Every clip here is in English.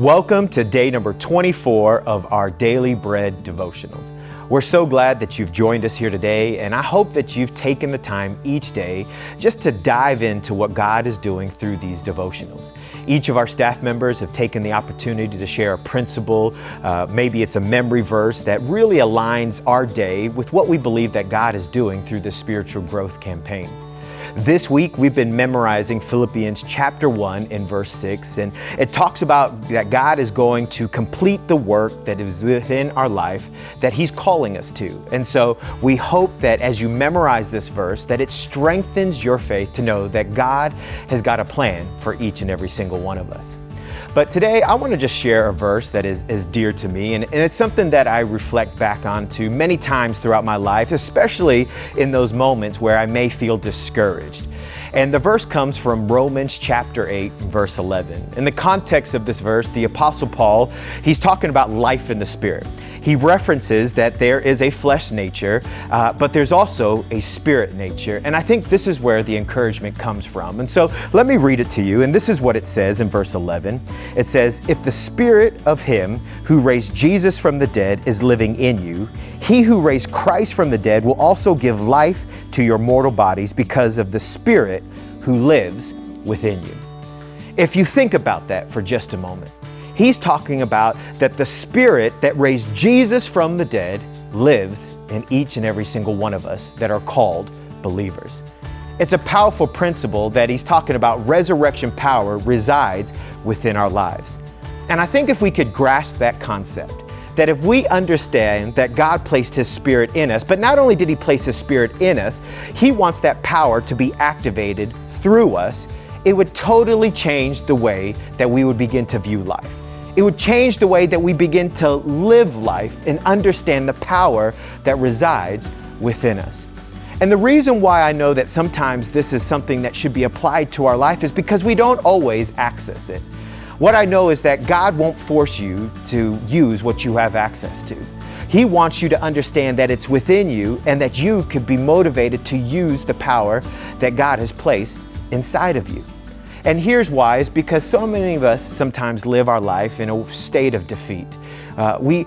Welcome to day number 24 of our Daily Bread devotionals. We're so glad that you've joined us here today, and I hope that you've taken the time each day just to dive into what God is doing through these devotionals. Each of our staff members have taken the opportunity to share a principle, maybe it's a memory verse that really aligns our day with what we believe that God is doing through this spiritual growth campaign. This week, we've been memorizing Philippians chapter 1 and verse 6, and it talks about that God is going to complete the work that is within our life that He's calling us to. And so we hope that as you memorize this verse, that it strengthens your faith to know that God has got a plan for each and every single one of us. But today, I want to just share a verse that is dear to me, and it's something that I reflect back onto many times throughout my life, especially in those moments where I may feel discouraged. And the verse comes from Romans chapter 8, verse 11. In the context of this verse, the Apostle Paul, he's talking about life in the Spirit. He references that there is a flesh nature, but there's also a spirit nature. And I think this is where the encouragement comes from. And so let me read it to you. And this is what it says in verse 11. It says, "If the Spirit of Him who raised Jesus from the dead is living in you, He who raised Christ from the dead will also give life to your mortal bodies because of the Spirit who lives within you." If you think about that for just a moment, he's talking about that the Spirit that raised Jesus from the dead lives in each and every single one of us that are called believers. It's a powerful principle that he's talking about. Resurrection power resides within our lives. And I think if we could grasp that concept, that if we understand that God placed His Spirit in us, but not only did He place His Spirit in us, He wants that power to be activated through us, it would totally change the way that we would begin to view life. It would change the way that we begin to live life and understand the power that resides within us. And the reason why I know that sometimes this is something that should be applied to our life is because we don't always access it. What I know is that God won't force you to use what you have access to. He wants you to understand that it's within you and that you could be motivated to use the power that God has placed inside of you. And here's why, is because so many of us sometimes live our life in a state of defeat. We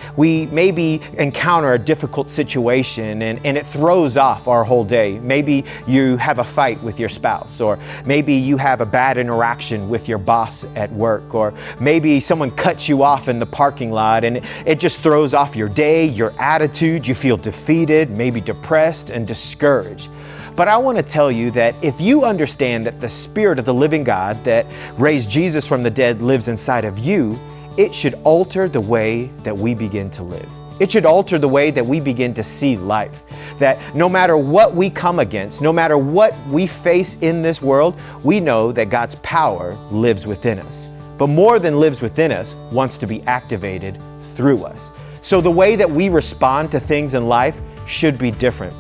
maybe encounter a difficult situation and it throws off our whole day. Maybe you have a fight with your spouse, or maybe you have a bad interaction with your boss at work, or maybe someone cuts you off in the parking lot and it just throws off your day, your attitude. You feel defeated, maybe depressed and discouraged. But I want to tell you that if you understand that the Spirit of the living God that raised Jesus from the dead lives inside of you, it should alter the way that we begin to live. It should alter the way that we begin to see life. That no matter what we come against, no matter what we face in this world, we know that God's power lives within us. But more than lives within us, wants to be activated through us. So the way that we respond to things in life should be different.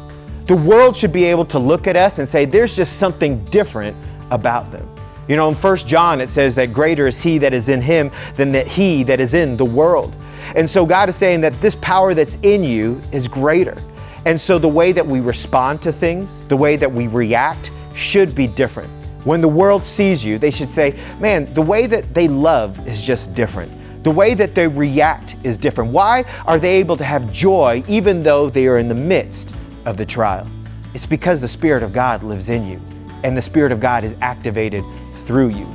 The world should be able to look at us and say, there's just something different about them. You know, in 1 John, it says that greater is He that is in him than that he that is in the world. And so God is saying that this power that's in you is greater. And so the way that we respond to things, the way that we react should be different. When the world sees you, they should say, man, the way that they love is just different. The way that they react is different. Why are they able to have joy even though they are in the midst of the trial? It's because the Spirit of God lives in you and the Spirit of God is activated through you.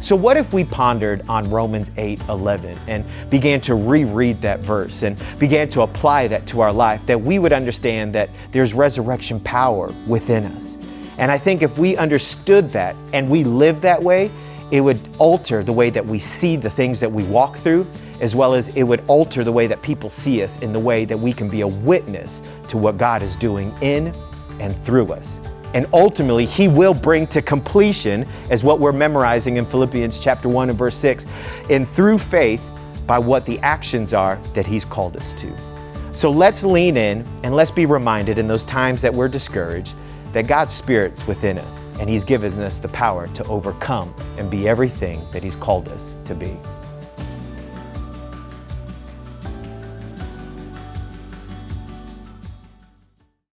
So what if we pondered on Romans 8:11 and began to reread that verse and began to apply that to our life, that we would understand that there's resurrection power within us. And I think if we understood that and we lived that way, it would alter the way that we see the things that we walk through, as well as it would alter the way that people see us in the way that we can be a witness to what God is doing in and through us. And ultimately, He will bring to completion, as what we're memorizing in Philippians chapter 1 and verse 6, and through faith by what the actions are that He's called us to. So let's lean in and let's be reminded in those times that we're discouraged that God's Spirit's within us and He's given us the power to overcome and be everything that He's called us to be.